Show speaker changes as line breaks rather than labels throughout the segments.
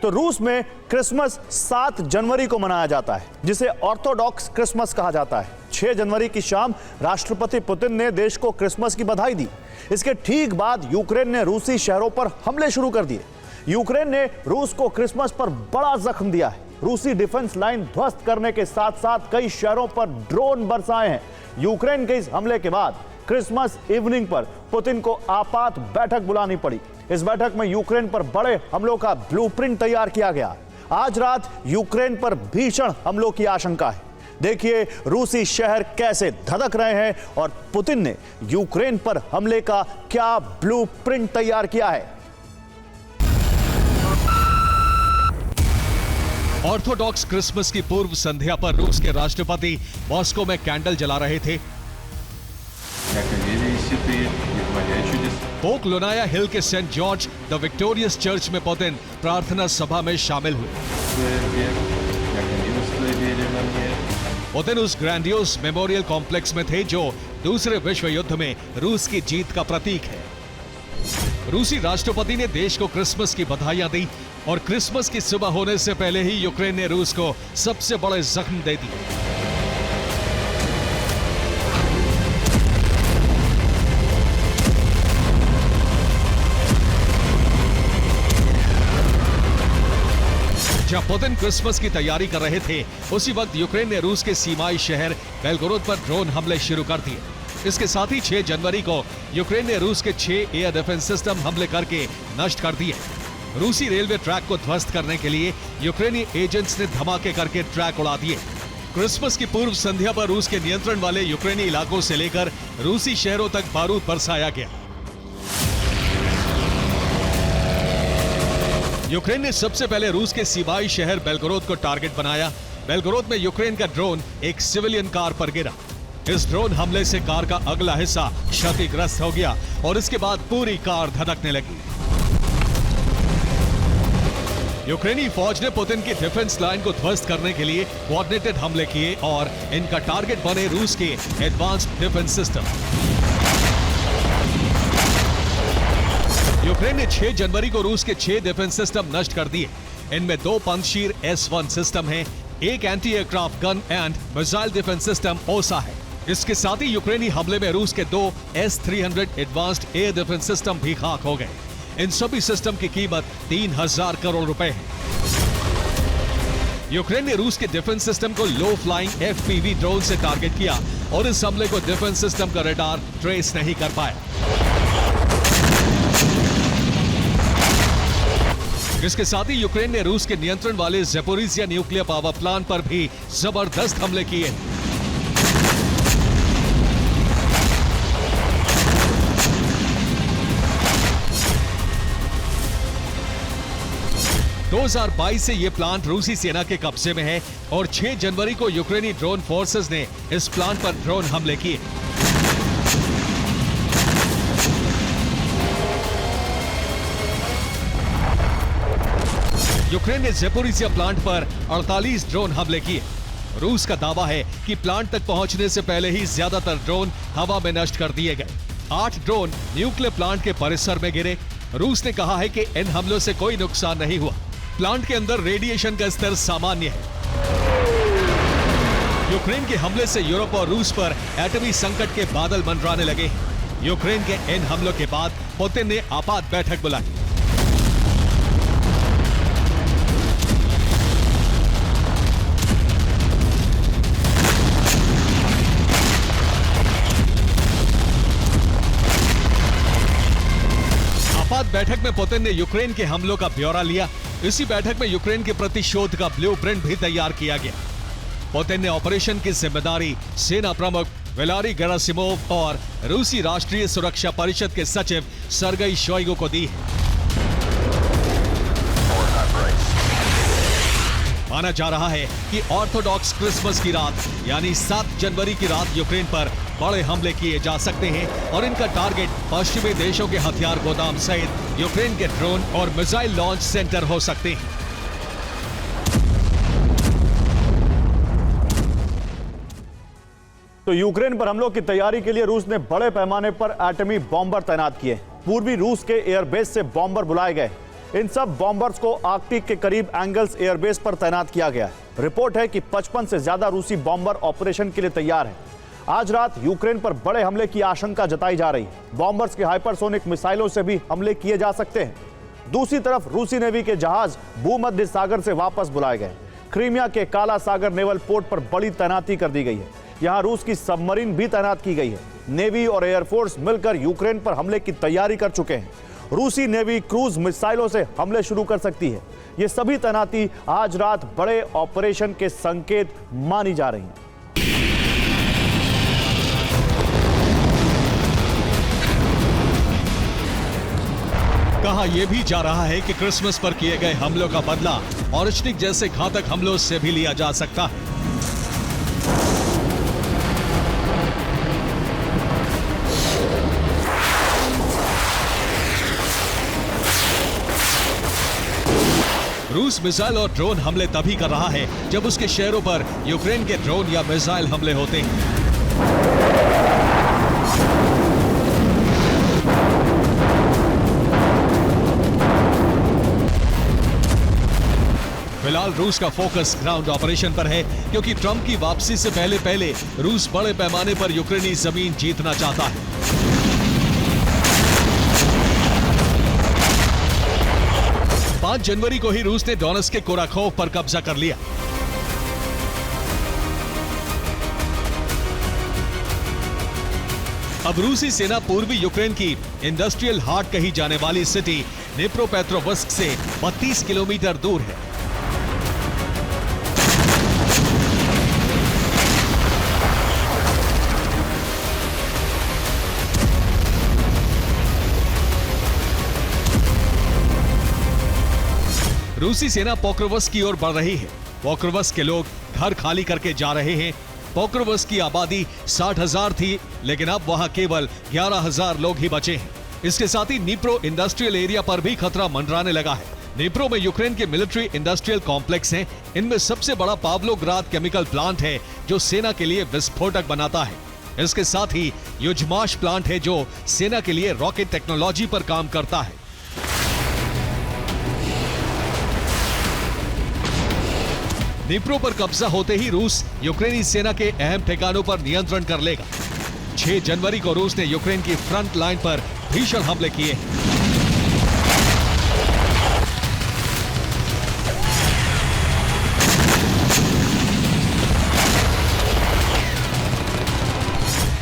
तो रूस में क्रिसमस 7 जनवरी को मनाया जाता है, जिसे ऑर्थोडॉक्स क्रिसमस कहा जाता है। 6 जनवरी की शाम राष्ट्रपति पुतिन ने देश को क्रिसमस की बधाई दी। इसके ठीक बाद यूक्रेन ने रूसी शहरों पर हमले शुरू कर दिए। यूक्रेन ने रूस को क्रिसमस पर बड़ा जख्म दिया है। रूसी डिफेंस लाइन ध्वस्त करने के साथ साथ कई शहरों पर ड्रोन बरसाए हैं। यूक्रेन के इस हमले के बाद क्रिसमस इवनिंग पर पुतिन को आपात बैठक बुलानी पड़ी। इस बैठक में यूक्रेन पर बड़े हमलों का ब्लूप्रिंट तैयार किया गया। आज रात यूक्रेन पर भीषण हमलों की आशंका है। देखिए रूसी शहर कैसे धधक रहे हैं और पुतिन ने यूक्रेन पर हमले का क्या ब्लूप्रिंट तैयार किया है।
ऑर्थोडॉक्स क्रिसमस की पूर्व संध्या पर रूस के राष्ट्रपति मॉस्को में कैंडल जला रहे थे। पोक लोनाया हिल के saint George the victorious church में पुतिन प्रार्थना सभा में शामिल हुए। पुतिन उस ग्रैंडियोस मेमोरियल कॉम्प्लेक्स में थे जो दूसरे विश्व युद्ध में रूस की जीत का प्रतीक है। रूसी राष्ट्रपति ने देश को क्रिसमस की बधाइयां दी और क्रिसमस की सुबह होने से पहले ही यूक्रेन ने रूस को सबसे बड़े जख्म दे दिए। जब पुतिन क्रिसमस की तैयारी कर रहे थे, उसी वक्त यूक्रेन ने रूस के सीमाई शहर बेलगोरोद पर ड्रोन हमले शुरू कर दिए। इसके साथ ही 6 जनवरी को यूक्रेन ने रूस के 6 एयर डिफेंस सिस्टम हमले करके नष्ट कर दिए। रूसी रेलवे ट्रैक को ध्वस्त करने के लिए यूक्रेनी एजेंट्स ने धमाके करके ट्रैक उड़ा दिए। क्रिसमस की पूर्व संध्या पर रूस के नियंत्रण वाले यूक्रेनी इलाकों से लेकर रूसी शहरों तक बारूद बरसाया गया। यूक्रेन ने सबसे पहले रूस के सीमाई शहर बेलगोरोद को टारगेट बनाया। बेलगोरोद में यूक्रेन का ड्रोन एक सिविलियन कार पर गिरा। इस ड्रोन हमले से कार का अगला हिस्सा क्षतिग्रस्त हो गया और इसके बाद पूरी कार धधकने लगी। यूक्रेनी फौज ने पुतिन की डिफेंस लाइन को ध्वस्त करने के लिए कोऑर्डिनेटेड हमले किए और इनका टारगेट बने रूस के एडवांस्ड डिफेंस सिस्टम। यूक्रेन ने 6 जनवरी को रूस के 6 डिफेंस सिस्टम नष्ट कर दिए। इनमें 2 पंजशीर S-1 सिस्टम है, एक anti aircraft gun and missile defence system ओसा है। इसके साथ ही यूक्रेनी हमले में रूस के 2 S-300 advanced air defence system भी खाक हो गए। इन सभी सिस्टम की कीमत 3000 करोड़ रुपए है। यूक्रेन ने रूस के डिफेंस सिस्टम को लो फ्लाइंग FPV ड्रोन से टारगेट किया और इस हमले को डिफेंस सिस्टम का रडार ट्रेस नहीं कर पाया। इसके साथ ही यूक्रेन ने रूस के नियंत्रण वाले ज़पोरिज़िया न्यूक्लियर पावर प्लांट पर भी जबरदस्त हमले किए। दो 2022 से यह प्लांट रूसी सेना के कब्जे में है और 6 जनवरी को यूक्रेनी ड्रोन फोर्सेस ने इस प्लांट पर ड्रोन हमले किए। यूक्रेन ने ज़पोरिज़िया प्लांट पर 48 ड्रोन हमले किए। रूस का दावा है कि प्लांट तक पहुंचने से पहले ही ज्यादातर ड्रोन हवा में नष्ट कर दिए गए। 8 ड्रोन न्यूक्लियर प्लांट के परिसर में गिरे। रूस ने कहा है कि इन हमलों से कोई नुकसान नहीं हुआ। प्लांट के अंदर रेडिएशन का स्तर सामान्य है। यूक्रेन के हमले से यूरोप और रूस पर एटमी संकट के बादल मंडराने लगे। यूक्रेन के इन हमलों के बाद पुतिन ने आपात बैठक बुलाई। बैठक में पुतिन ने यूक्रेन के हमलों का ब्यौरा लिया। इसी बैठक में यूक्रेन के प्रतिशोध का ब्लूप्रिंट भी तैयार किया गया। पुतिन ने ऑपरेशन की जिम्मेदारी सेना प्रमुख वैलेरी गेरासिमोव और रूसी राष्ट्रीय सुरक्षा परिषद के सचिव सर्गेई शोइगु को दी है। माना जा रहा है कि ऑर्थोडॉक्स क्रिसमस की रात यानी 7 जनवरी की रात यूक्रेन पर बड़े हमले किए जा सकते हैं और इनका टारगेट पश्चिमी देशों के हथियार गोदाम सहित यूक्रेन के ड्रोन और मिसाइल लॉन्च सेंटर हो सकते हैं।
तो यूक्रेन पर हमलों की तैयारी के लिए रूस ने बड़े पैमाने पर एटमी बॉम्बर तैनात किए। पूर्वी रूस के एयरबेस से बॉम्बर बुलाए गए। इन सब बॉम्बर्स को आर्कटिक के करीब एंगल्स एयरबेस पर तैनात किया गया है। रिपोर्ट है कि 55 से ज्यादा रूसी बॉम्बर ऑपरेशन के लिए तैयार हैं। आज रात यूक्रेन पर बड़े हमले की आशंका जताई जा रही है। बॉम्बर्स के हाइपरसोनिक मिसाइलों से भी हमले किए जा सकते हैं। दूसरी तरफ रूसी नेवी के जहाज भूमध्य सागर से वापस बुलाए गए। क्रीमिया के काला सागर नेवल पोर्ट पर बड़ी तैनाती कर दी गई है। यहां रूस की सबमरीन भी तैनात की गई है। नेवी और एयरफोर्स मिलकर यूक्रेन पर हमले की तैयारी कर चुके हैं। रूसी नेवी क्रूज मिसाइलों से हमले शुरू कर सकती है। ये सभी तैनाती आज रात बड़े ऑपरेशन के संकेत मानी जा रही हैं।
कहा यह भी जा रहा है कि क्रिसमस पर किए गए हमलों का बदला ऑरिशनिक जैसे घातक हमलों से भी लिया जा सकता है। रूस मिसाइल और ड्रोन हमले तभी कर रहा है जब उसके शहरों पर यूक्रेन के ड्रोन या मिसाइल हमले होते हैं। फिलहाल रूस का फोकस ग्राउंड ऑपरेशन पर है, क्योंकि ट्रंप की वापसी से पहले रूस बड़े पैमाने पर यूक्रेनी जमीन जीतना चाहता है। 5 जनवरी को ही रूस ने डोनेट्स्क के कोराखोव पर कब्जा कर लिया। अब रूसी सेना पूर्वी यूक्रेन की इंडस्ट्रियल हार्ट कही जाने वाली सिटी निप्रोपेट्रोवस्क से 32 किलोमीटर दूर है। रूसी सेना पोक्रोवस्क की ओर बढ़ रही है। पोक्रोवस्क के लोग घर खाली करके जा रहे हैं। पोक्रोवस्क की आबादी 60,000 थी, लेकिन अब वहां केवल 11,000 लोग ही बचे हैं। इसके साथ ही निप्रो इंडस्ट्रियल एरिया पर भी खतरा मंडराने लगा है। निप्रो में यूक्रेन के मिलिट्री इंडस्ट्रियल कॉम्प्लेक्स हैं। इनमें सबसे बड़ा पावलोग्राद केमिकल प्लांट है, जो सेना के लिए विस्फोटक बनाता है। इसके साथ ही युजमाश प्लांट है, जो सेना के लिए रॉकेट टेक्नोलॉजी पर काम करता है। निप्रो पर कब्जा होते ही रूस यूक्रेनी सेना के अहम ठिकानों पर नियंत्रण कर लेगा। 6 जनवरी को रूस ने यूक्रेन की फ्रंट लाइन पर भीषण हमले किए।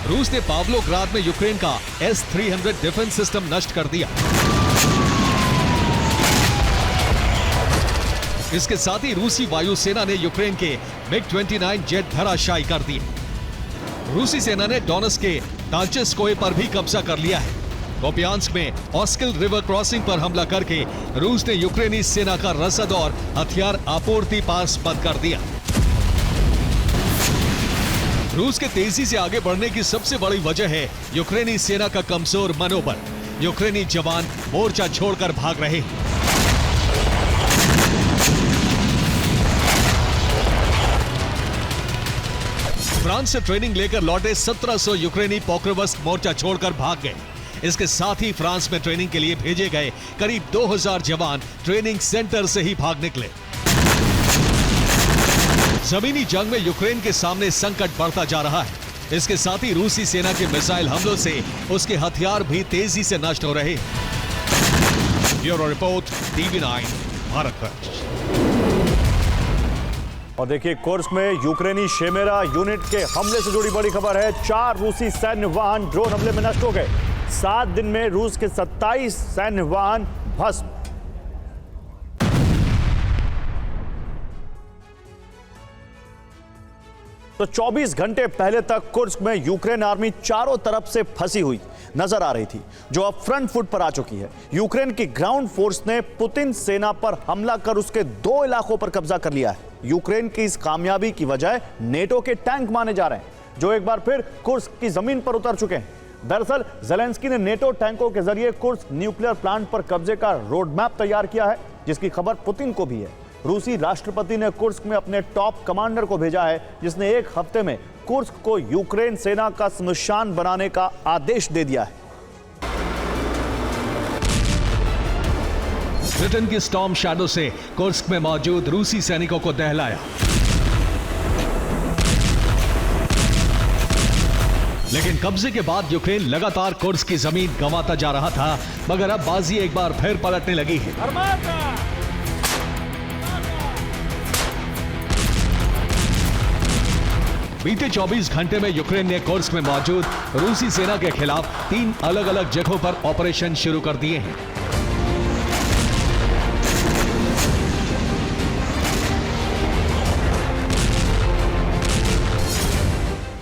रूस ने पावलोग्राद में यूक्रेन का S-300 डिफेंस सिस्टम नष्ट कर दिया। इसके साथ ही रूसी वायुसेना ने यूक्रेन के MiG-29 जेट धराशायी कर दिए। रूसी सेना ने डोनेट्स्क के टांचेस्कोए पर भी कब्जा कर लिया है। कोपियांस्क में ऑस्किल रिवर क्रॉसिंग पर हमला करके रूस ने यूक्रेनी सेना का रसद और हथियार आपूर्ति पास बंद कर दिया। रूस के तेजी से आगे बढ़ने की सबसे बड़ी वजह है यूक्रेनी सेना का कमजोर मनोबल। यूक्रेनी जवान मोर्चा छोड़कर भाग रहे हैं। फ्रांस से ट्रेनिंग लेकर लौटे 1700 यूक्रेनी पोक्रोवस्क मोर्चा छोड़कर भाग गए। इसके साथ ही फ्रांस में ट्रेनिंग के लिए भेजे गए करीब 2000 जवान ट्रेनिंग सेंटर से ही भाग निकले। जमीनी जंग में यूक्रेन के सामने संकट बढ़ता जा रहा है। इसके साथ ही रूसी सेना के मिसाइल हमलों से उसके हथियार भी तेजी से नष्ट हो रहे हैं। Bureau report, TV9 Bharatvarsh.
और देखिए, कुर्स्क में यूक्रेनी शेमेरा यूनिट के हमले से जुड़ी बड़ी खबर है। 4 रूसी सैन्य वाहन ड्रोन हमले में नष्ट हो गए। 7 दिन में रूस के 27 सैन्य वाहन भस्म। तो 24 घंटे पहले तक कुर्स्क में यूक्रेन आर्मी चारों तरफ से फंसी हुई नजर आ रही थी, जो अब फ्रंट फुट पर आ चुकी है। यूक्रेन की ग्राउंड फोर्स ने पुतिन सेना पर हमला कर उसके 2 इलाकों पर कब्जा कर लिया है। यूक्रेन की इस कामयाबी की वजह नेटो के टैंक माने जा रहे हैं, जो एक बार फिर कुर्स्क की जमीन पर उतर चुके हैं। दरअसल ज़ेलेंस्की ने नेटो टैंकों के जरिए कुर्स्क न्यूक्लियर प्लांट पर कब्जे का रोड मैप तैयार किया है, जिसकी खबर पुतिन को भी है। रूसी राष्ट्रपति ने कुर्स्क में अपने टॉप कमांडर को भेजा है, जिसने 1 हफ्ते में कुर्स्क को यूक्रेन सेना का स्मशान बनाने का आदेश दे दिया है।
ब्रिटेन की स्टॉर्म शैडो से कुर्स्क में मौजूद रूसी सैनिकों को दहलाया। लेकिन कब्जे के बाद यूक्रेन लगातार कुर्स्क की जमीन गंवाता जा रहा था, मगर अब बाजी एक बार फिर पलटने लगी है। बीते 24 घंटे में यूक्रेन ने कुर्स्क में मौजूद रूसी सेना के खिलाफ 3 अलग अलग जगहों पर ऑपरेशन शुरू कर दिए हैं।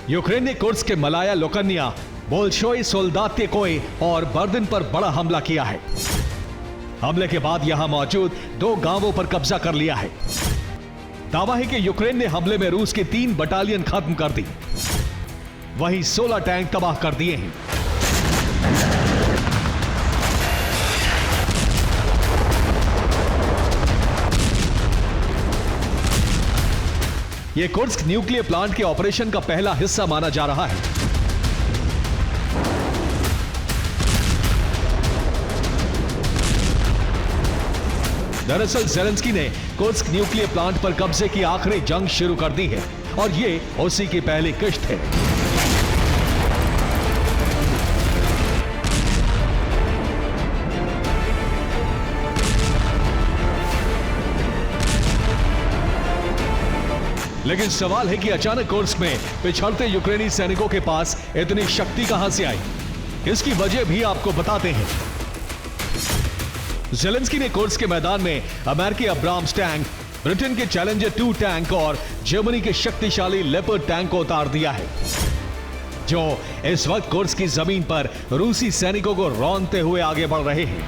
यूक्रेन ने कुर्स्क के मलाया लोकन्या, बोल्शोई सोल्दात्यकोय और बर्दिन पर बड़ा हमला किया है। हमले के बाद यहां मौजूद 2 गांवों पर कब्जा कर लिया है। दावा है कि यूक्रेन ने हमले में रूस के 3 बटालियन खत्म कर दी, वहीं 16 टैंक तबाह कर दिए हैं। यह कुर्स्क न्यूक्लियर प्लांट के ऑपरेशन का पहला हिस्सा माना जा रहा है। दरअसल ज़ेलेंस्की ने कुर्स्क न्यूक्लियर प्लांट पर कब्जे की आखिरी जंग शुरू कर दी है और ये उसी की पहली किश्त है। लेकिन सवाल है कि अचानक कुर्स्क में पिछड़ते यूक्रेनी सैनिकों के पास इतनी शक्ति कहां से आई। इसकी वजह भी आपको बताते हैं। ज़ेलेंस्की ने कुर्स्क के मैदान में अमेरिकी अब्राम्स टैंक, ब्रिटेन के चैलेंजर 2 टैंक और जर्मनी के शक्तिशाली लेपर्ड टैंक को उतार दिया है, जो इस वक्त कुर्स्क की जमीन पर रूसी सैनिकों को रौंदते हुए आगे बढ़ रहे हैं।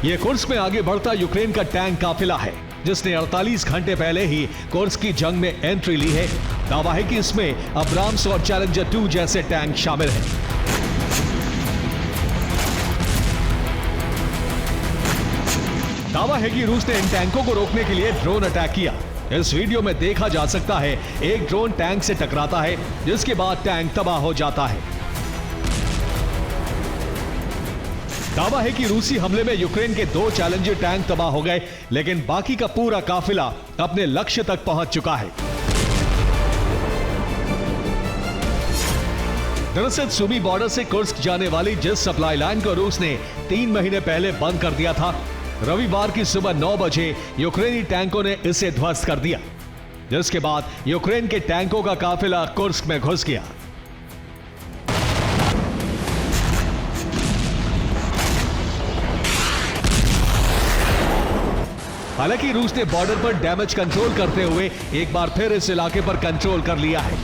यह कुर्स्क में आगे बढ़ता यूक्रेन का टैंक काफिला है, जिसने 48 घंटे पहले ही कुर्स्क की जंग में एंट्री ली है। दावा है कि इसमें अब्राम्स और चैलेंजर 2 जैसे टैंक शामिल हैं। दावा है कि रूस ने इन टैंकों को रोकने के लिए ड्रोन अटैक किया। इस वीडियो में देखा जा सकता है एक ड्रोन टैंक से टकराता है, जिसके बाद टैंक तबाह हो जाता है। दावा है कि रूसी हमले में यूक्रेन के 2 चैलेंजर टैंक तबाह हो गए, लेकिन बाकी का पूरा काफिला अपने लक्ष्य तक पहुंच चुका है। दरअसल सुमी बॉर्डर से कुर्स्क जाने वाली जिस सप्लाई लाइन को रूस ने 3 महीने पहले बंद कर दिया था, रविवार की सुबह 9 बजे यूक्रेनी टैंकों ने इसे ध्वस्त कर दिया, जिसके बाद यूक्रेन के टैंकों का काफिला कुर्स्क में घुस गया। हालांकि रूस ने बॉर्डर पर डैमेज कंट्रोल करते हुए एक बार फिर इस इलाके पर कंट्रोल कर लिया है।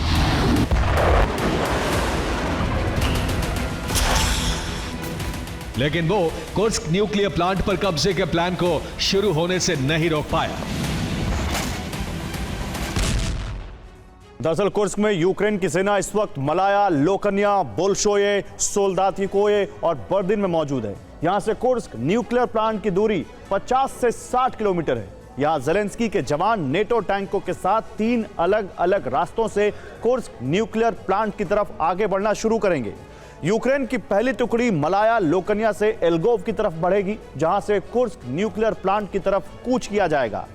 लेकिन वो कुर्स्क न्यूक्लियर प्लांट पर कब्जे के प्लान को शुरू होने से नहीं रोक पाया।
दरअसल कुर्स्क में यूक्रेन की सेना इस वक्त मलाया, लोकन्या, बोल्शोये, सोल्दातिकोये और बर्दिन में मौजूद है। यहां से कुर्स्क न्यूक्लियर प्लांट की दूरी 50 से 60 किलोमीटर है। यहां ज़ेलेंस्की के जवान नेटो टैंकों के साथ 3 अलग अलग रास्तों से कुर्स्क न्यूक्लियर प्लांट की तरफ आगे बढ़ना शुरू करेंगे। यूक्रेन की पहली टुकड़ी मलाया लोकन्या से एल्गोव की तरफ बढ़ेगी, जहां से कुर्स्क न्यूक्लियर प्लांट की तरफ कूच किया जाएगा।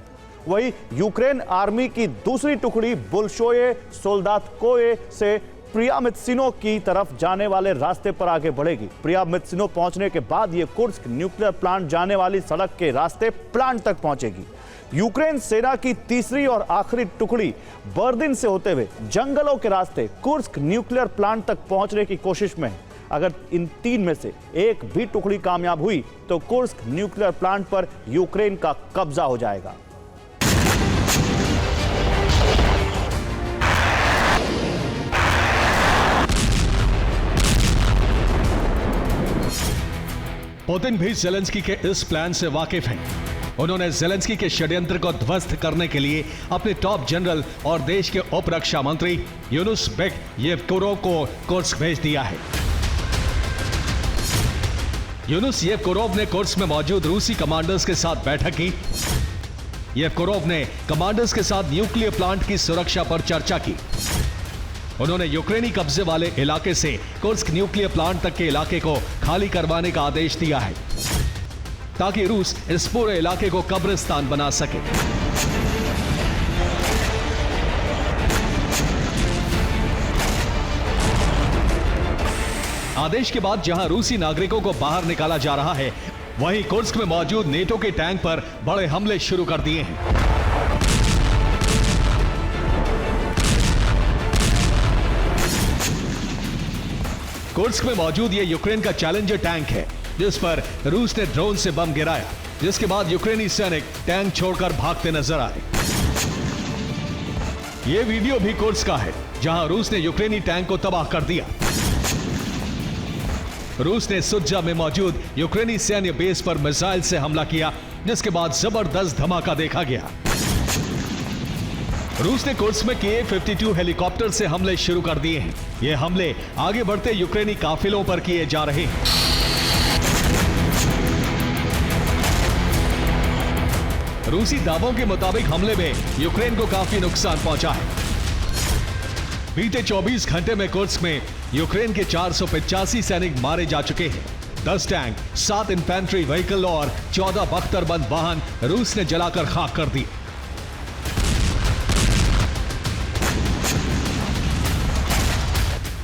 वही यूक्रेन आर्मी की दूसरी टुकड़ी बोल्शोये सोल्दातकोये से प्रियामित्सिनो की तरफ जाने वाले रास्ते पर आगे बढ़ेगी। प्रियामित्सिनो पहुंचने के बाद यह कुर्स्क न्यूक्लियर प्लांट जाने वाली सड़क के रास्ते प्लांट तक पहुंचेगी। यूक्रेन सेना की तीसरी और आखिरी टुकड़ी बर्दिन से होते हुए जंगलों के रास्ते कुर्स्क न्यूक्लियर प्लांट तक पहुंचने की कोशिश में है। अगर इन 3 में से एक भी टुकड़ी कामयाब हुई तो कुर्स्क न्यूक्लियर प्लांट पर यूक्रेन का कब्जा हो जाएगा।
पुतिन भी ज़ेलेंस्की के इस प्लान से वाकिफ हैं। उन्होंने ज़ेलेंस्की के षड्यंत्र को ध्वस्त करने के लिए अपने टॉप जनरल और देश के उप रक्षा मंत्री यूनुस बेक येवकोरोव को कुर्स्क भेज दिया है। यूनुस येवकोरोव ने कुर्स्क में मौजूद रूसी कमांडर्स के साथ बैठक की। येवकोरोव ने कमांडर्स के साथ न्यूक्लियर प्लांट की सुरक्षा पर चर्चा की। उन्होंने यूक्रेनी कब्जे वाले इलाके से कुर्स्क न्यूक्लियर प्लांट तक के इलाके को खाली करवाने का आदेश दिया है ताकि रूस इस पूरे इलाके को कब्रिस्तान बना सके। आदेश के बाद जहां रूसी नागरिकों को बाहर निकाला जा रहा है, वहीं कुर्स्क में मौजूद नेटो के टैंक पर बड़े हमले शुरू कर दिए हैं। कुर्स्क में मौजूद ये यूक्रेन का चैलेंजर टैंक है जिस पर रूस ने ड्रोन से बम गिराया, जिसके बाद यूक्रेनी सैनिक टैंक छोड़कर भागते नजर आए। ये वीडियो भी कुर्स्क का है जहां रूस ने यूक्रेनी टैंक को तबाह कर दिया। रूस ने सुज्जा में मौजूद यूक्रेनी सैन्य बेस पर मिसाइल से हमला किया, जिसके बाद जबरदस्त धमाका देखा गया। रूस ने कुर्स्क में Ka-52 हेलीकॉप्टर से हमले शुरू कर दिए हैं। ये हमले आगे बढ़ते यूक्रेनी काफिलों पर किए जा रहे हैं। रूसी दावों के मुताबिक हमले में यूक्रेन को काफी नुकसान पहुंचा है। बीते 24 घंटे में कुर्स्क में यूक्रेन के 485 सैनिक मारे जा चुके हैं। 10 टैंक, 7 इन्फेंट्री व्हीकल और 14 बख्तरबंद वाहन रूस ने जलाकर खाक कर दिए।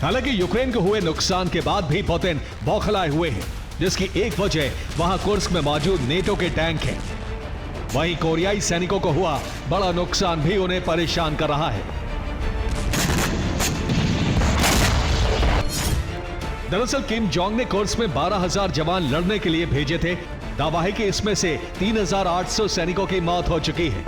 हालांकि यूक्रेन को हुए नुकसान के बाद भी पुतिन बौखलाए हुए हैं, जिसकी एक वजह वहां कुर्स्क में मौजूद नेटो के टैंक हैं। वहीं कोरियाई सैनिकों को हुआ बड़ा नुकसान भी उन्हें परेशान कर रहा है। दरअसल किम जोंग ने कुर्स्क में 12,000 जवान लड़ने के लिए भेजे थे। दावा है कि इसमें से 3,800 सैनिकों की मौत हो चुकी है।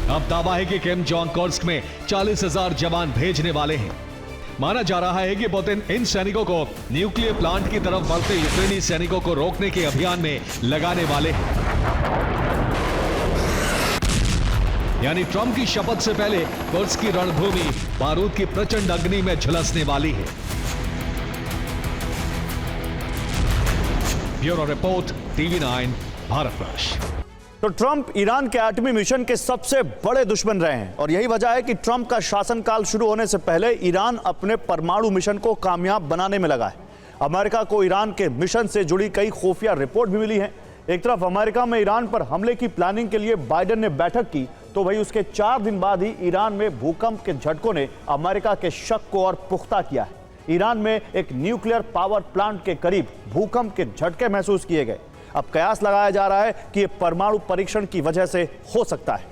अब दावा है कि किम जोंग कुर्स्क में 40,000 जवान भेजने वाले हैं। माना जा रहा है कि पुतिन इन सैनिकों को न्यूक्लियर प्लांट की तरफ बढ़ते यूक्रेनी सैनिकों को रोकने के अभियान में लगाने वाले हैं। यानी ट्रंप की शपथ से पहले कुर्स्क की रणभूमि बारूद की प्रचंड अग्नि में झुलसने वाली है। Bureau report, TV9 Bharatvarsh.
तो ट्रंप ईरान के एटमी मिशन के सबसे बड़े दुश्मन रहे हैं और यही वजह है कि ट्रंप का शासनकाल शुरू होने से पहले ईरान अपने परमाणु मिशन को कामयाब बनाने में लगा है। अमेरिका को ईरान के मिशन से जुड़ी कई खुफिया रिपोर्ट भी मिली हैं। एक तरफ अमेरिका में ईरान पर हमले की प्लानिंग के लिए बाइडेन ने बैठक की, तो वही उसके 4 दिन बाद ही ईरान में भूकंप के झटकों ने अमेरिका के शक को और पुख्ता किया है। ईरान में एक न्यूक्लियर पावर प्लांट के करीब भूकंप के झटके महसूस किए गए। अब कयास लगाया जा रहा है कि यह परमाणु परीक्षण की वजह से हो सकता है।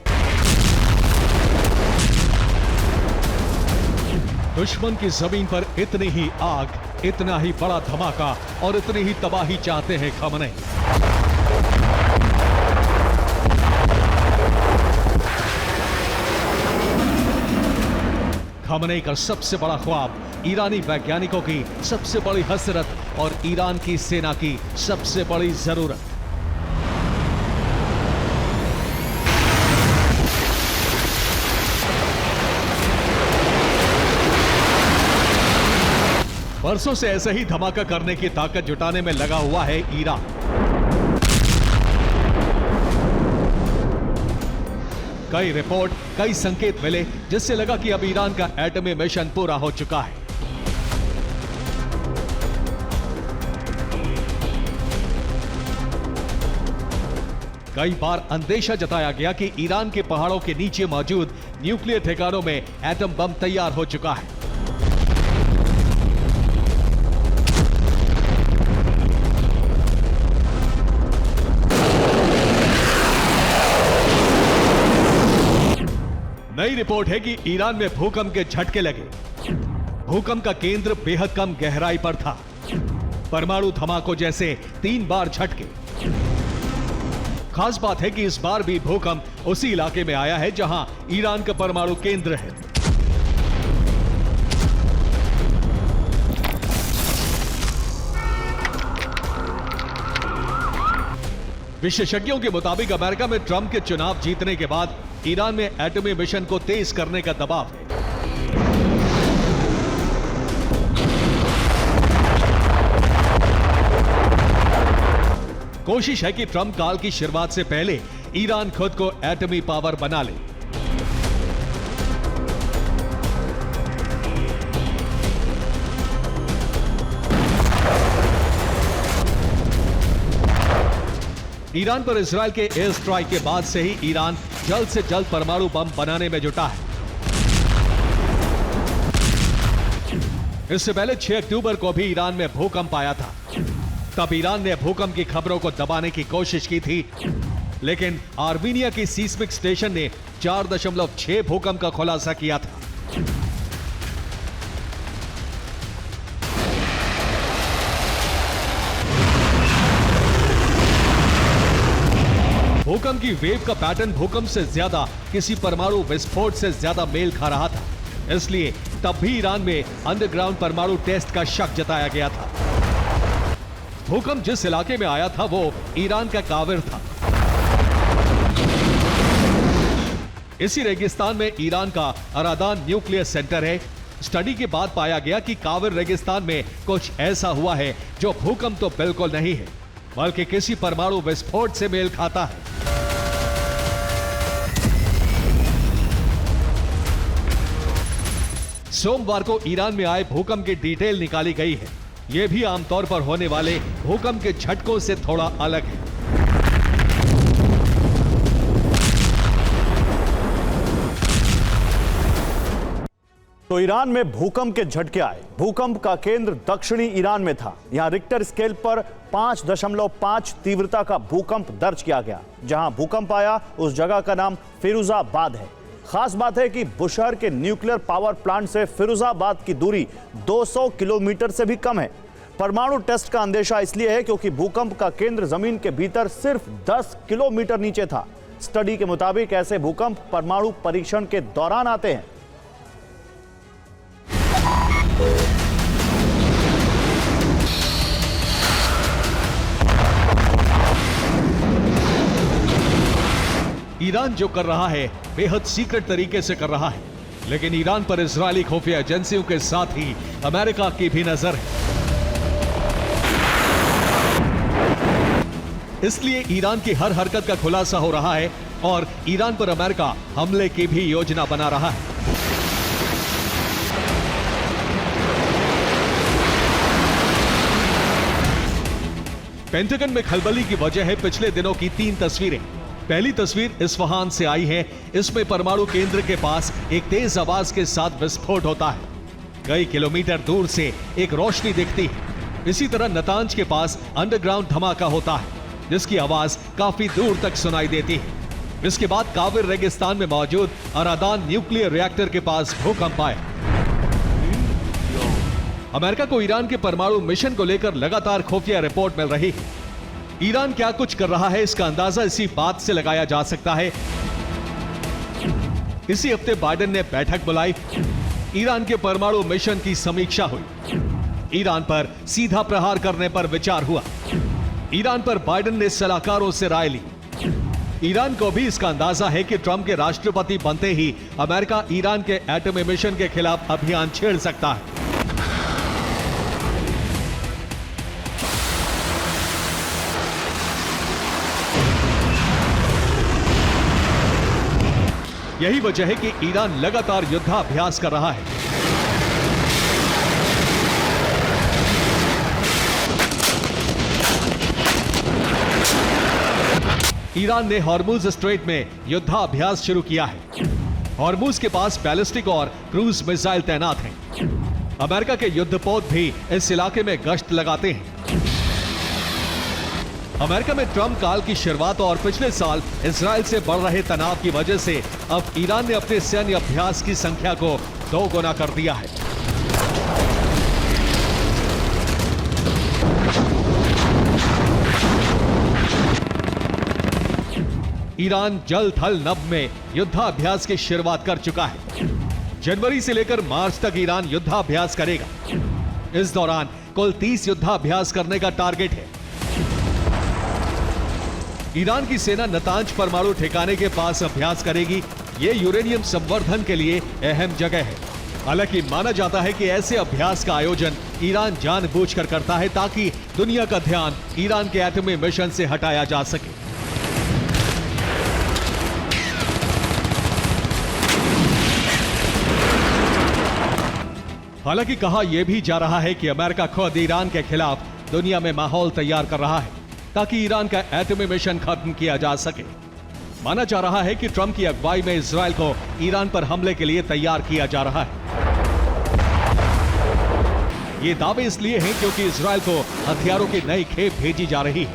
दुश्मन की जमीन पर इतनी ही आग, इतना ही बड़ा धमाका और इतनी ही तबाही चाहते हैं खमनेई। खमनेई का सबसे बड़ा ख्वाब ईरानी वैज्ञानिकों की सबसे बड़ी हसरत और ईरान की सेना की सबसे बड़ी जरूरत। बरसों से ऐसे ही धमाका करने की ताकत जुटाने में लगा हुआ है ईरान। कई रिपोर्ट, कई संकेत मिले जिससे लगा कि अब ईरान का एटमी मिशन पूरा हो चुका है। कई बार अंदेशा जताया गया कि ईरान के पहाड़ों के नीचे मौजूद न्यूक्लियर ठिकानों में एटम बम तैयार हो चुका है। नई रिपोर्ट है कि ईरान में भूकंप के झटके लगे। भूकंप का केंद्र बेहद कम गहराई पर था। परमाणु धमाकों जैसे 3 बार झटके। खास बात है कि इस बार भी भूकंप उसी इलाके में आया है जहां ईरान का परमाणु केंद्र है। विशेषज्ञों के मुताबिक अमेरिका में ट्रंप के चुनाव जीतने के बाद ईरान में एटमी मिशन को तेज करने का दबाव है। कोशिश है कि ट्रंप काल की शुरुआत से पहले ईरान खुद को एटमी पावर बना ले। ईरान पर इजरायल के एयर स्ट्राइक के बाद से ही ईरान जल्द से जल्द परमाणु बम बनाने में जुटा है। इससे पहले 6 अक्टूबर को भी ईरान में भूकंप आया था। तब ईरान ने भूकंप की खबरों को दबाने की कोशिश की थी, लेकिन आर्मीनिया की सीस्मिक स्टेशन ने 4.6 भूकंप का खुलासा किया था। भूकंप की वेव का पैटर्न भूकंप से ज्यादा किसी परमाणु विस्फोट से ज्यादा मेल खा रहा था, इसलिए तब भी ईरान में अंडरग्राउंड परमाणु टेस्ट का शक जताया गया था। भूकंप जिस इलाके में आया था वो ईरान का काविर था। इसी रेगिस्तान में ईरान का अरादान न्यूक्लियर सेंटर है। स्टडी के बाद पाया गया कि काविर रेगिस्तान में कुछ ऐसा हुआ है जो भूकंप तो बिल्कुल नहीं है, बल्कि किसी परमाणु विस्फोट से मेल खाता है। सोमवार को ईरान में आए भूकंप की डिटेल निकाली गई है। यह भी आमतौर पर होने वाले भूकंप के झटकों से थोड़ा अलग है।
तो ईरान में भूकंप के झटके आए। भूकंप का केंद्र दक्षिणी ईरान में था। यहां रिक्टर स्केल पर 5.5 तीव्रता का भूकंप दर्ज किया गया। जहां भूकंप आया उस जगह का नाम फिरोजाबाद है। खास बात है कि बुशहर के न्यूक्लियर पावर प्लांट से फिरोजाबाद की दूरी 200 किलोमीटर से भी कम है। परमाणु टेस्ट का अंदेशा इसलिए है क्योंकि भूकंप का केंद्र जमीन के भीतर सिर्फ 10 किलोमीटर नीचे था। स्टडी के मुताबिक ऐसे भूकंप परमाणु परीक्षण के दौरान आते हैं।
ईरान जो कर रहा है बेहद सीक्रेट तरीके से कर रहा है, लेकिन ईरान पर इजरायली खुफिया एजेंसियों के साथ ही अमेरिका की भी नजर है। इसलिए ईरान की हर हरकत का खुलासा हो रहा है और ईरान पर अमेरिका हमले की भी योजना बना रहा है। पेंटागन में खलबली की वजह है पिछले दिनों की 3 तस्वीरें। पहली तस्वीर इस्फहान से आई है। इसमें परमाणु केंद्र के पास एक तेज आवाज के साथ विस्फोट होता है। कई किलोमीटर दूर से एक रोशनी दिखती है। इसी तरह नतांज के पास अंडरग्राउंड धमाका होता है, जिसकी आवाज काफी दूर तक सुनाई देती है। इसके बाद काविर रेगिस्तान में मौजूद अरादान न्यूक्लियर रिएक्टर के पास भूकंप आया। अमेरिका को ईरान के परमाणु मिशन को लेकर लगातार खुफिया रिपोर्ट मिल रही है। ईरान क्या कुछ कर रहा है इसका अंदाजा इसी बात से लगाया जा सकता है। इसी हफ्ते बाइडेन ने बैठक बुलाई। ईरान के परमाणु मिशन की समीक्षा हुई। ईरान पर सीधा प्रहार करने पर विचार हुआ। ईरान पर बाइडेन ने सलाहकारों से राय ली। ईरान को भी इसका अंदाजा है कि ट्रंप के राष्ट्रपति बनते ही अमेरिका ईरान के एटमी मिशन के खिलाफ अभियान छेड़ सकता है। यही वजह है कि ईरान लगातार युद्धाभ्यास कर रहा है। ईरान ने हॉर्मुज स्ट्रेट में युद्धाभ्यास शुरू किया है। हॉर्मुज के पास बैलिस्टिक और क्रूज मिसाइल तैनात हैं। अमेरिका के युद्धपोत भी इस इलाके में गश्त लगाते हैं। अमेरिका में ट्रंप काल की शुरुआत और पिछले साल इजरायल से बढ़ रहे तनाव की वजह से अब ईरान ने अपने सैन्य अभ्यास की संख्या को 2 गुना कर दिया है। ईरान जल थल नभ में युद्धाभ्यास की शुरुआत कर चुका है। जनवरी से लेकर मार्च तक ईरान युद्धाभ्यास करेगा। इस दौरान कुल 30 युद्धाभ्यास करने का टारगेट है। ईरान की सेना नतांज परमाणु ठिकाने के पास अभ्यास करेगी। यह यूरेनियम संवर्धन के लिए अहम जगह है। हालांकि माना जाता है कि ऐसे अभ्यास का आयोजन ईरान जानबूझकर करता है ताकि दुनिया का ध्यान ईरान के एटमी मिशन से हटाया जा सके। हालांकि कहा यह भी जा रहा है कि अमेरिका खुद ईरान के खिलाफ दुनिया में माहौल तैयार कर रहा है ताकि ईरान का एटमी मिशन खत्म किया जा सके। माना जा रहा है कि ट्रंप की अगुवाई में इजरायल को ईरान पर हमले के लिए तैयार किया जा रहा है। ये दावे इसलिए हैं क्योंकि इजरायल को हथियारों की नई खेप भेजी जा रही है।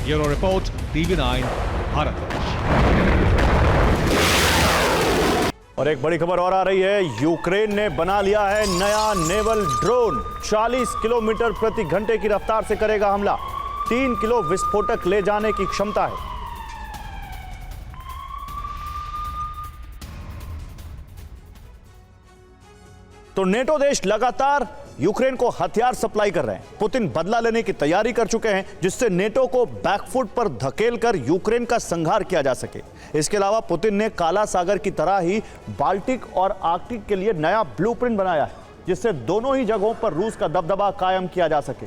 Bureau report, TV9 Bharat.
और एक बड़ी खबर और आ रही है, यूक्रेन ने बना लिया है नया नेवल ड्रोन। 40 किलोमीटर प्रति घंटे की रफ्तार से करेगा हमला। 3 किलो विस्फोटक ले जाने की क्षमता है। तो नेटो देश लगातार यूक्रेन को हथियार सप्लाई कर रहे हैं। पुतिन बदला लेने की तैयारी कर चुके हैं जिससे नेटो को बैकफुट पर धकेलकर यूक्रेन का संहार किया जा सके। इसके अलावा पुतिन ने काला सागर की तरह ही बाल्टिक और आर्कटिक के लिए नया ब्लूप्रिंट बनाया है जिससे दोनों ही जगहों पर रूस का दबदबा कायम किया जा सके।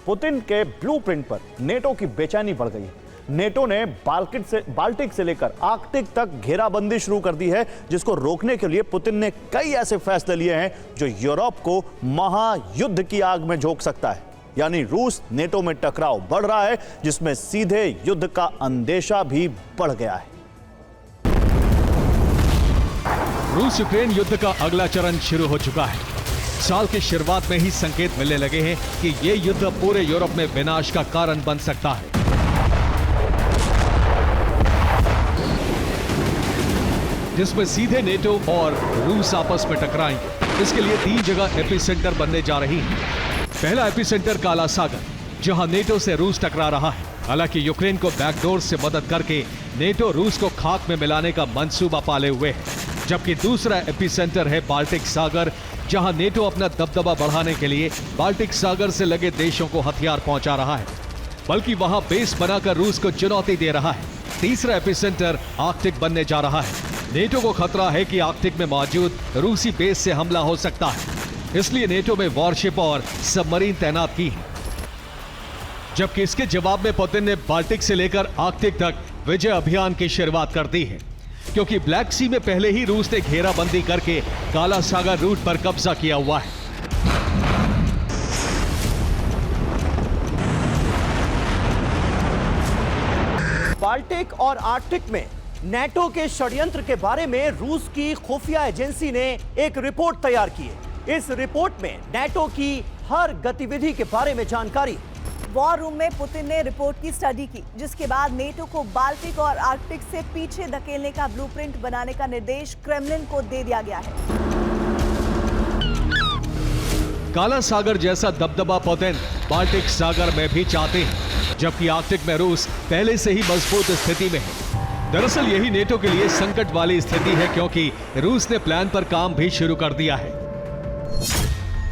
पुतिन के ब्लूप्रिंट पर नेटो की बेचैनी बढ़ गई है। नेटो ने बाल्टिक से लेकर आर्कटिक तक घेराबंदी शुरू कर दी है जिसको रोकने के लिए पुतिन ने कई ऐसे फैसले लिए हैं जो यूरोप को महायुद्ध की आग में झोंक सकता है। यानी रूस नेटो में टकराव बढ़ रहा है जिसमें सीधे युद्ध का अंदेशा भी बढ़ गया है।
रूस यूक्रेन युद्ध का अगला चरण शुरू हो चुका है। साल की शुरुआत में ही संकेत मिलने लगे हैं कि यह युद्ध पूरे यूरोप में विनाश का कारण बन सकता है। जिसमें सीधे नेटो और रूस आपस में टकराएंगे। इसके लिए 3 जगह एपिसेंटर बनने जा रही है। पहला एपिसेंटर काला सागर, जहां नेटो से रूस टकरा रहा है। हालांकि यूक्रेन को बैकडोर से मदद करके नेटो रूस को खाक में मिलाने का मंसूबा पाले हुए है। जबकि दूसरा एपिसेंटर है बाल्टिक सागर, जहां नेटो अपना दबदबा बढ़ाने के लिए बाल्टिक सागर से लगे देशों को हथियार पहुंचा रहा है, बल्कि वहां बेस बनाकर रूस को चुनौती दे रहा है। तीसरा एपिसेंटर आर्कटिक बनने जा रहा है। नेटो को खतरा है कि आर्कटिक में मौजूद रूसी बेस से हमला हो सकता है, इसलिए नेटो में वॉरशिप और सबमरीन तैनात की है। जबकि इसके जवाब में पुतिन ने बाल्टिक से लेकर आर्कटिक तक विजय अभियान की शुरुआत कर दी है, क्योंकि ब्लैक सी में पहले ही रूस ने घेराबंदी करके काला सागर रूट पर कब्जा किया हुआ है।
बाल्टिक और आर्कटिक में नेटो के षड्यंत्र के बारे में रूस की खुफिया एजेंसी ने एक रिपोर्ट तैयार की है। इस रिपोर्ट में नेटो की हर गतिविधि के बारे में जानकारी।
वॉर रूम में पुतिन ने रिपोर्ट की स्टडी की, जिसके बाद नेटो को बाल्टिक और आर्कटिक से पीछे धकेलने का ब्लूप्रिंट बनाने का निर्देश क्रेमलिन को दे दिया गया है।
काला सागर जैसा दबदबा पुतिन बाल्टिक सागर में भी चाहते हैं, जबकि आर्कटिक में रूस पहले से ही मजबूत स्थिति में है। दरअसल यही नेटो के लिए संकट वाली स्थिति है, क्योंकि रूस ने प्लान पर काम भी शुरू कर दिया है।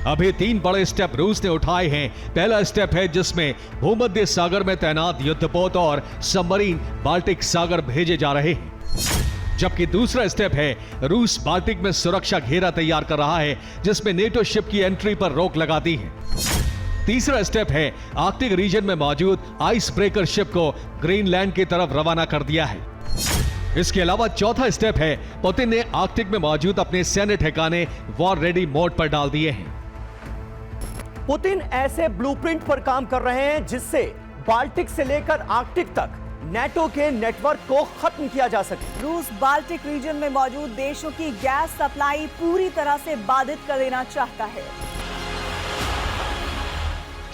अभी 3 बड़े स्टेप रूस ने उठाए हैं। पहला स्टेप है जिसमें भूमध्य सागर में तैनात युद्धपोत और सबमरीन बाल्टिक सागर भेजे जा रहे हैं। जबकि दूसरा स्टेप है रूस बाल्टिक में सुरक्षा घेरा तैयार कर रहा है, जिसमें नेटो शिप की एंट्री पर रोक लगा दी है। तीसरा स्टेप है आर्कटिक रीजन में मौजूद आइस ब्रेकर शिप को ग्रीनलैंड की तरफ रवाना कर दिया है। इसके अलावा चौथा स्टेप है पुतिन ने आर्कटिक में मौजूद अपने सैन्य ठिकाने वॉर रेडी मोड पर डाल दिए हैं।
पुतिन ऐसे ब्लूप्रिंट पर काम कर रहे हैं जिससे बाल्टिक से लेकर आर्कटिक तक नेटो के नेटवर्क को खत्म किया जा सके।
रूस बाल्टिक रीजन में मौजूद देशों की गैस सप्लाई पूरी तरह से बाधित कर देना चाहता है।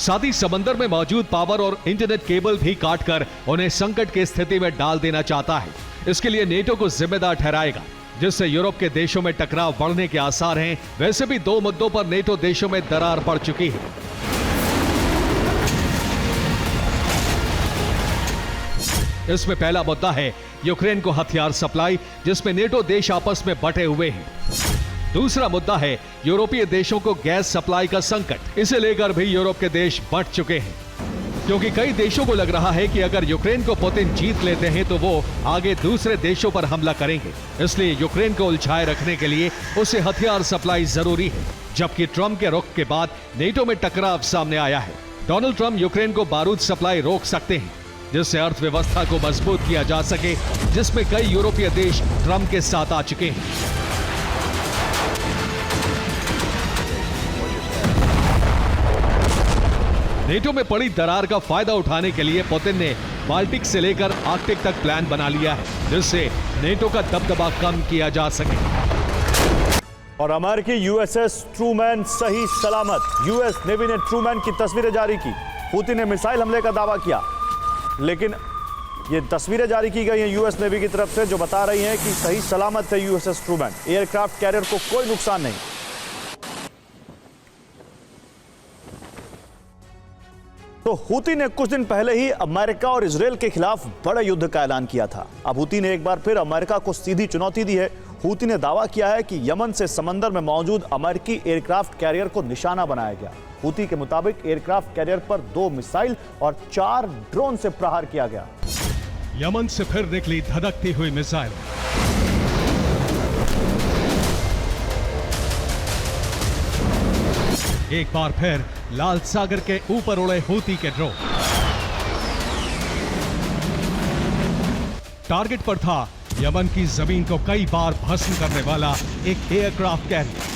साथ ही समंदर में मौजूद पावर और इंटरनेट केबल भी काटकर उन्हें संकट की स्थिति में डाल देना चाहता है। इसके लिए नेटो को जिम्मेदार ठहराएगा, जिससे यूरोप के देशों में टकराव बढ़ने के आसार हैं। वैसे भी 2 मुद्दों पर नेटो देशों में दरार पड़ चुकी है। इसमें पहला मुद्दा है यूक्रेन को हथियार सप्लाई, जिसमें नेटो देश आपस में बटे हुए हैं। दूसरा मुद्दा है यूरोपीय देशों को गैस सप्लाई का संकट। इसे लेकर भी यूरोप के देश बंट चुके हैं, क्योंकि कई देशों को लग रहा है कि अगर यूक्रेन को पुतिन जीत लेते हैं तो वो आगे दूसरे देशों पर हमला करेंगे। इसलिए यूक्रेन को उलझाए रखने के लिए उसे हथियार सप्लाई जरूरी है। जबकि ट्रंप के रुख के बाद नेटो में टकराव सामने आया है। डोनाल्ड ट्रंप यूक्रेन को बारूद सप्लाई रोक सकते हैं, जिससे अर्थव्यवस्था को मजबूत किया जा सके, जिसमें कई यूरोपीय देश ट्रंप के साथ आ चुके हैं। नेटो में पड़ी दरार का फायदा उठाने के लिए पुतिन ने बाल्टिक से लेकर आर्कटिक तक प्लान बना लिया है, जिससे नेटो का दबदबा कम किया जा सके।
और अमेरिकी यूएसएस ट्रूमैन सही सलामत। यूएस नेवी ने ट्रूमैन की तस्वीरें जारी की। पुतिन ने मिसाइल हमले का दावा किया, लेकिन ये तस्वीरें जारी की गई हैं यूएस नेवी की तरफ से जो बता रही हैं कि सही सलामत है यूएसएस ट्रूमैन। एयरक्राफ्ट कैरियर को कोई नुकसान नहीं। तो हूती ने कुछ दिन पहले ही अमेरिका और इजरायल के खिलाफ बड़े युद्ध का ऐलान किया था। अब हूती ने एक बार फिर अमेरिका को सीधी चुनौती दी है। हूती ने दावा किया है कि यमन से समंदर में मौजूद अमेरिकी एयरक्राफ्ट कैरियर को निशाना बनाया गया। हूती के मुताबिक एयरक्राफ्ट कैरियर पर 2 मिसाइल और 4 ड्रोन से प्रहार किया गया।
यमन से फिर निकली धधकती हुई मिसाइल। एक बार फिर लाल सागर के ऊपर उड़े हूती के ड्रोन। टारगेट पर था यमन की जमीन को कई बार भस्म करने वाला एक एयरक्राफ्ट कैरियर।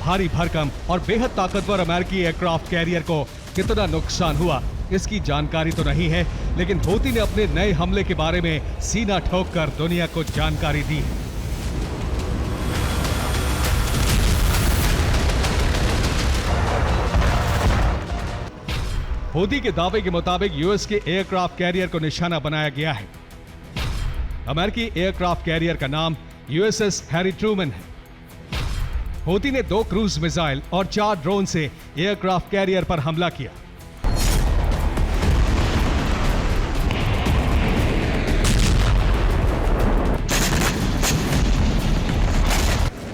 भारी भरकम और बेहद ताकतवर अमेरिकी एयरक्राफ्ट कैरियर को कितना नुकसान हुआ इसकी जानकारी तो नहीं है, लेकिन हूती ने अपने नए हमले के बारे में सीना ठोककर दुनिया को जानकारी दी है। हूती के दावे के मुताबिक यूएस के एयरक्राफ्ट कैरियर को निशाना बनाया गया है। अमेरिकी एयरक्राफ्ट कैरियर का नाम यूएसएस हैरी ट्रूमैन है। हूती ने 2 क्रूज मिसाइल और 4 ड्रोन से एयरक्राफ्ट कैरियर पर हमला किया।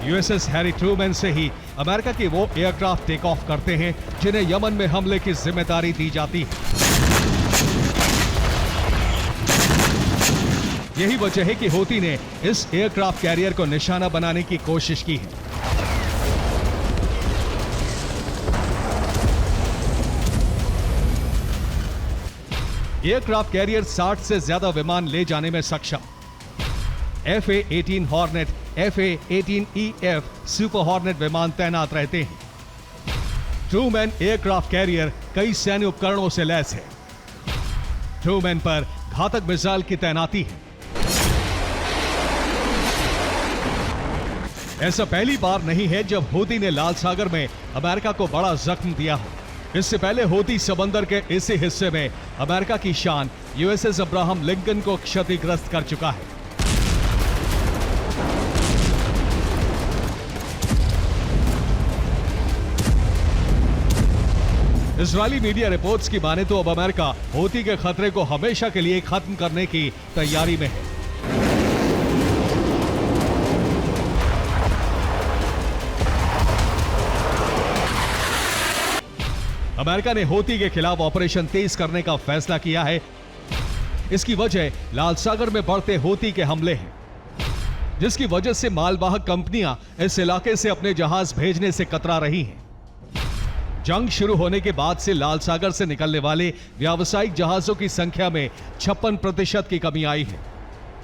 यूएसएस हैरी ट्रूमैन से ही अमेरिका के वो एयरक्राफ्ट टेक ऑफ करते हैं जिन्हें यमन में हमले की जिम्मेदारी दी जाती है। यही वजह है कि हूती ने इस एयरक्राफ्ट कैरियर को निशाना बनाने की कोशिश की है। एयरक्राफ्ट कैरियर 60 से ज्यादा विमान ले जाने में सक्षम। FA-18 hornet, FA-18EF super hornet विमान तैनात रहते हैं। ट्रूमैन एयरक्राफ्ट कैरियर कई सैन्य उपकरणों से लैस है। ट्रूमैन पर घातक मिसाइल की तैनाती है। ऐसा पहली बार नहीं है जब हूती ने लाल सागर में अमेरिका को बड़ा जख्म दिया हो। इससे पहले हूती समंदर के इसी हिस्से में अमेरिका की शान यूएसएस अब्राहम लिंकन को क्षतिग्रस्त कर चुका है। इजरायली मीडिया रिपोर्ट्स की माने तो अब अमेरिका हूती के खतरे को हमेशा के लिए खत्म करने की तैयारी में है। अमेरिका ने हूती के खिलाफ ऑपरेशन तेज करने का फैसला किया है। इसकी वजह लाल सागर में बढ़ते हूती के हमले हैं, जिसकी वजह से मालवाहक कंपनियां इस इलाके से अपने जहाज भेजने से कतरा रही हैं। जंग शुरू होने के बाद से लाल सागर से निकलने वाले व्यावसायिक जहाजों की संख्या में 56% की कमी आई है।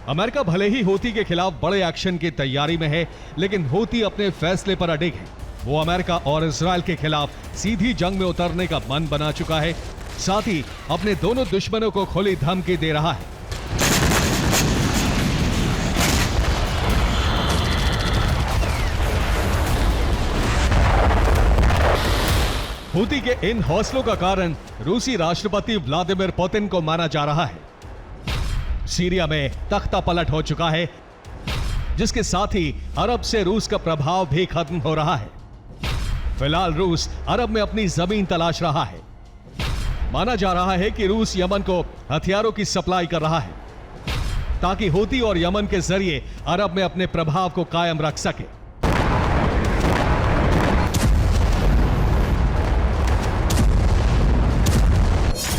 अमेरिका भले ही हूती के खिलाफ बड़े एक्शन की तैयारी में है, लेकिन हूती अपने फैसले पर अडिग है। वो अमेरिका और इजरायल के खिलाफ सीधी जंग में उतरने का मन बना चुका है, साथ ही अपने दोनों दुश्मनों को खुली धमकी दे रहा है। हूती के इन हौसलों का कारण रूसी राष्ट्रपति व्लादिमीर पुतिन को माना जा रहा है। सीरिया में तख्ता पलट हो चुका है, जिसके साथ ही अरब से रूस का प्रभाव भी खत्म हो रहा है। फिलहाल रूस अरब में अपनी जमीन तलाश रहा है। माना जा रहा है कि रूस यमन को हथियारों की सप्लाई कर रहा है। ताकि हूती और यमन के जरिए अरब में अपने प्रभाव को कायम रख सके।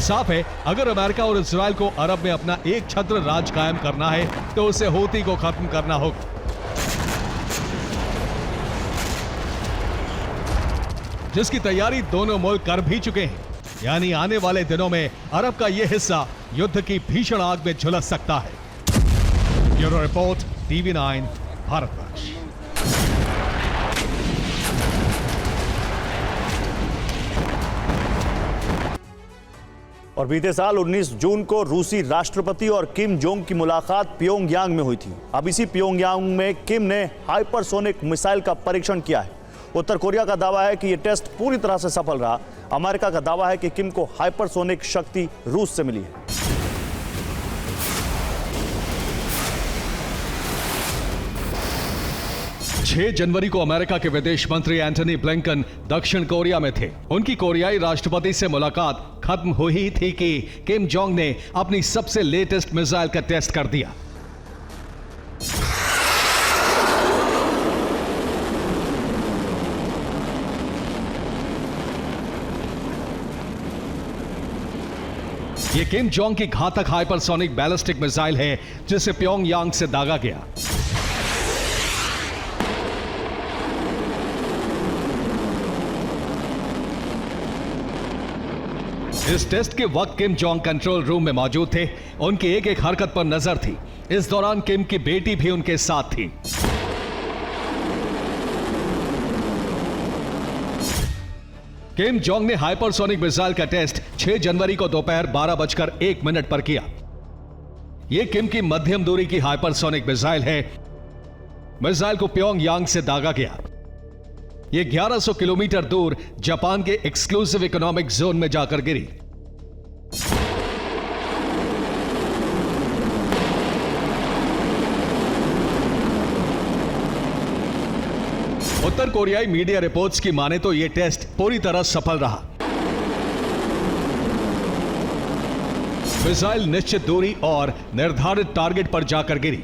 साफ है, अगर अमेरिका और इजराइल को अरब में अपना एक छत्र राज कायम करना है तो उसे हूती को खत्म करना होगा। जिसकी तैयारी दोनों मुल्क कर भी चुके हैं, यानी आने वाले दिनों में अरब का यह हिस्सा युद्ध की भीषण आग में झुलस सकता है। Bureau report, TV9, Bharatvarsh.
और बीते साल 19 जून को रूसी राष्ट्रपति और किम जोंग की मुलाकात प्योंगयांग में हुई थी। अब इसी प्योंगयांग में किम ने हाइपरसोनिक मिसाइल का परीक्षण किया है। उत्तर कोरिया का दावा है कि यह टेस्ट पूरी तरह से सफल रहा। अमेरिका का दावा है कि किम को हाइपरसोनिक शक्ति रूस से मिली है।
छह जनवरी को अमेरिका के विदेश मंत्री एंटनी ब्लिंकन दक्षिण कोरिया में थे। उनकी कोरियाई राष्ट्रपति से मुलाकात खत्म हुई थी कि किम जोंग ने अपनी सबसे लेटेस्ट मिसाइल का टेस्ट कर दिया। यह किम जोंग की घातक हाइपरसोनिक बैलिस्टिक मिसाइल है जिसे प्योंगयांग से दागा गया। इस टेस्ट के वक्त किम जोंग कंट्रोल रूम में मौजूद थे। उनकी एक एक हरकत पर नजर थी। इस दौरान किम की बेटी भी उनके साथ थी। किम जोंग ने हाइपरसोनिक मिसाइल का टेस्ट 6 जनवरी को दोपहर 12:01 पर किया। यह किम की मध्यम दूरी की हाइपरसोनिक मिसाइल है। मिसाइल को प्योंगयांग से दागा गया। यह 1100 किलोमीटर दूर जापान के एक्सक्लूसिव इकोनॉमिक जोन में जाकर गिरी। उत्तर कोरियाई मीडिया रिपोर्ट्स की माने तो यह टेस्ट पूरी तरह सफल रहा। मिसाइल निश्चित दूरी और निर्धारित टारगेट पर जाकर गिरी।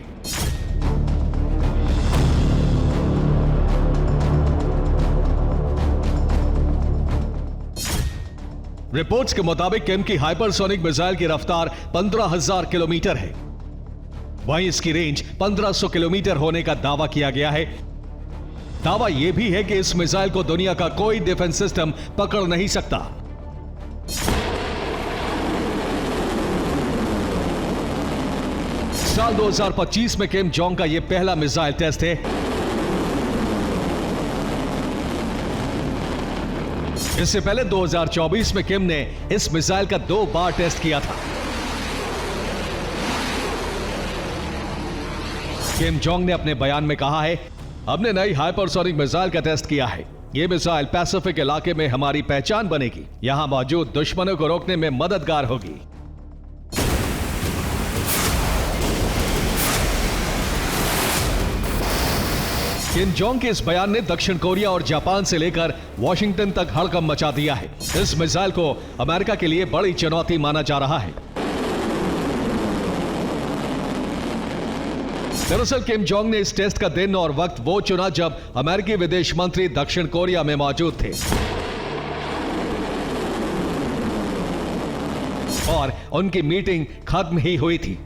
रिपोर्ट्स के मुताबिक किम की हाइपरसोनिक मिसाइल की रफ्तार 15,000 किलोमीटर है। वहीं इसकी रेंज 1500 किलोमीटर होने का दावा किया गया है। दावा यह भी है कि इस मिसाइल को दुनिया का कोई डिफेंस सिस्टम पकड़ नहीं सकता। साल 2025 में किम जोंग का यह पहला मिसाइल टेस्ट है। इससे पहले 2024 में किम ने इस मिसाइल का 2 बार टेस्ट किया था। किम जोंग ने अपने बयान में कहा है, हमने नई हाइपरसोनिक मिसाइल का टेस्ट किया है। यह मिसाइल पैसिफिक इलाके में हमारी पहचान बनेगी, यहां मौजूद दुश्मनों को रोकने में मददगार होगी। किम जोंग के इस बयान ने दक्षिण कोरिया और जापान से लेकर वॉशिंगटन तक हड़कंप मचा दिया है। इस मिसाइल को अमेरिका के लिए बड़ी चुनौती माना जा रहा है। दरअसल किम जोंग ने इस टेस्ट का दिन और वक्त वो चुना जब अमेरिकी विदेश मंत्री दक्षिण कोरिया में मौजूद थे और उनकी मीटिंग खत्म ही हुई थी।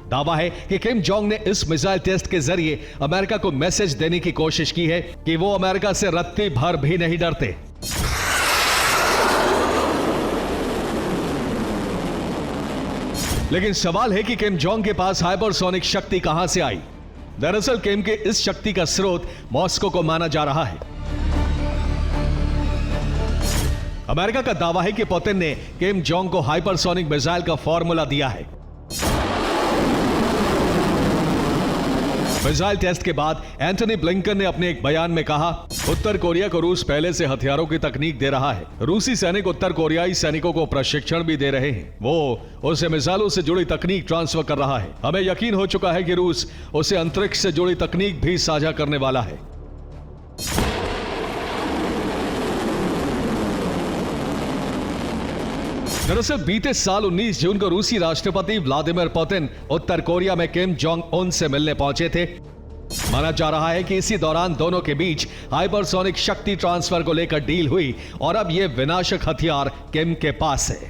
दावा है कि किम जोंग ने इस मिसाइल टेस्ट के जरिए अमेरिका को मैसेज देने की कोशिश की है कि वो अमेरिका से रत्ती भर भी नहीं डरते। लेकिन सवाल है कि किम जोंग के पास हाइपरसोनिक शक्ति कहां से आई। दरअसल किम के इस शक्ति का स्रोत मॉस्को को माना जा रहा है। अमेरिका का दावा है कि पुतिन ने किम जोंग को हाइपरसोनिक मिसाइल का फॉर्मूला दिया है। मिसाइल टेस्ट के बाद एंटनी ब्लिंकन ने अपने एक बयान में कहा, उत्तर कोरिया को रूस पहले से हथियारों की तकनीक दे रहा है। रूसी सैनिक उत्तर कोरियाई सैनिकों को प्रशिक्षण भी दे रहे हैं। वो उसे मिसाइलों से जुड़ी तकनीक ट्रांसफर कर रहा है। हमें यकीन हो चुका है कि रूस उसे अंतरिक्ष से जुड़ी तकनीक भी साझा करने वाला है। दरअसल बीते साल 19 जून को रूसी राष्ट्रपति व्लादिमीर पुतिन उत्तर कोरिया में किम जोंग उन से मिलने पहुंचे थे। माना जा रहा है कि इसी दौरान दोनों के बीच हाइपरसोनिक शक्ति ट्रांसफर को लेकर डील हुई और अब यह विनाशक हथियार किम के पास है।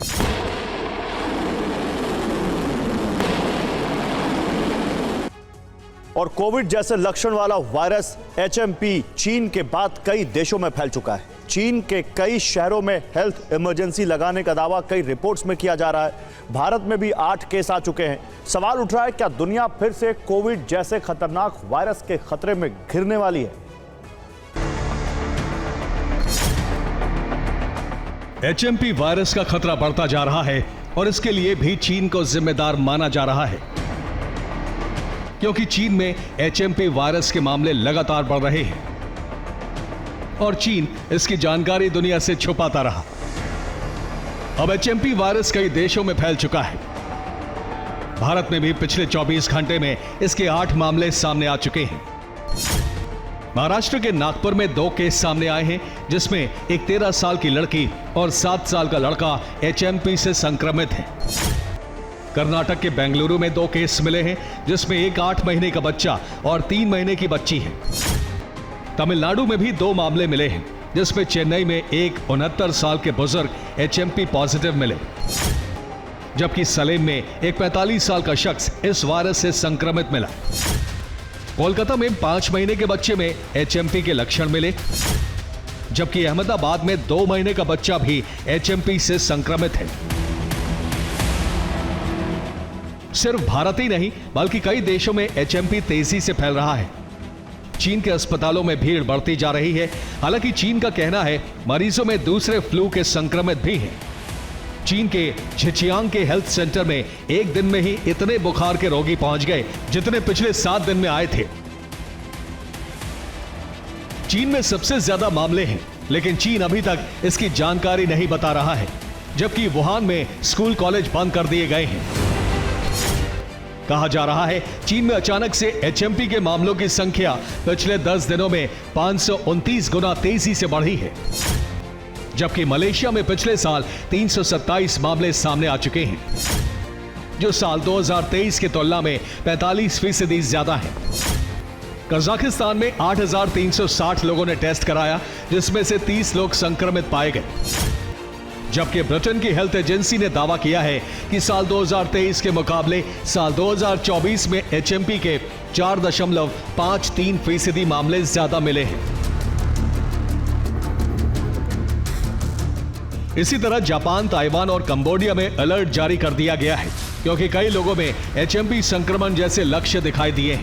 और कोविड जैसे लक्षण वाला वायरस HMP चीन के बाद कई देशों में फैल चुका है। चीन के कई शहरों में हेल्थ इमरजेंसी लगाने का दावा कई रिपोर्ट्स में किया जा रहा है। भारत में भी 8 केस आ चुके हैं। सवाल उठ रहा है, क्या दुनिया फिर से कोविड जैसे खतरनाक वायरस के खतरे में घिरने वाली है?
HMP वायरस का खतरा बढ़ता जा रहा है और इसके लिए भी चीन को जिम्मेदार माना जा रहा है, क्योंकि चीन में HMP वायरस के मामले लगातार बढ़ रहे हैं और चीन इसकी जानकारी दुनिया से छुपाता रहा। अब HMP वायरस कई देशों में फैल चुका है। भारत में भी पिछले 24 घंटे में इसके 8 मामले सामने आ चुके हैं। महाराष्ट्र के नागपुर में 2 केस सामने आए हैं, जिसमें एक 13 साल की लड़की और 7 साल का लड़का HMP से संक्रमित है। कर्नाटक के बेंगलुरु में 2 केस मिले हैं, जिसमें एक 8 महीने का बच्चा और 3 महीने की बच्ची है। तमिलनाडु में भी 2 मामले मिले हैं, जिसमें चेन्नई में एक 69 साल के बुजुर्ग HMP पॉजिटिव मिले, जबकि सलेम में एक 45 साल का शख्स इस वायरस से संक्रमित मिला। कोलकाता में 5 महीने के बच्चे में HMP के लक्षण मिले, जबकि अहमदाबाद में 2 महीने का बच्चा भी HMP से संक्रमित है। सिर्फ भारत ही नहीं, बल्कि कई देशों में HMP तेजी से फैल रहा है। चीन के अस्पतालों में भीड़ बढ़ती जा रही है। हालांकि चीन का कहना है मरीजों में दूसरे फ्लू के संक्रमित भी हैं। चीन के झिचियांग के हेल्थ सेंटर में एक दिन में ही इतने बुखार के रोगी पहुंच गए जितने पिछले 7 दिन में आए थे। चीन में सबसे ज्यादा मामले हैं, लेकिन चीन अभी तक इसकी जानकारी नहीं बता रहा है, जबकि वुहान में स्कूल कॉलेज बंद कर दिए गए हैं। कहा जा रहा है चीन में अचानक से HMP के मामलों की संख्या पिछले 10 दिनों में 529 गुना तेजी से बढ़ी है, जबकि मलेशिया में पिछले साल 327 मामले सामने आ चुके हैं, जो साल 2023 की तुलना में 45% ज्यादा है। कजाकिस्तान में 8,360 लोगों ने टेस्ट कराया, जिसमें से 30 लोग संक्रमित पाए गए, जबकि ब्रिटेन की हेल्थ एजेंसी ने दावा किया है कि साल 2023 के मुकाबले साल 2024 में HMP के 4.53% मामले ज्यादा मिले हैं। इसी तरह जापान, ताइवान और कंबोडिया में अलर्ट जारी कर दिया गया है, क्योंकि कई लोगों में HMP संक्रमण जैसे लक्ष्य दिखाई दिए हैं।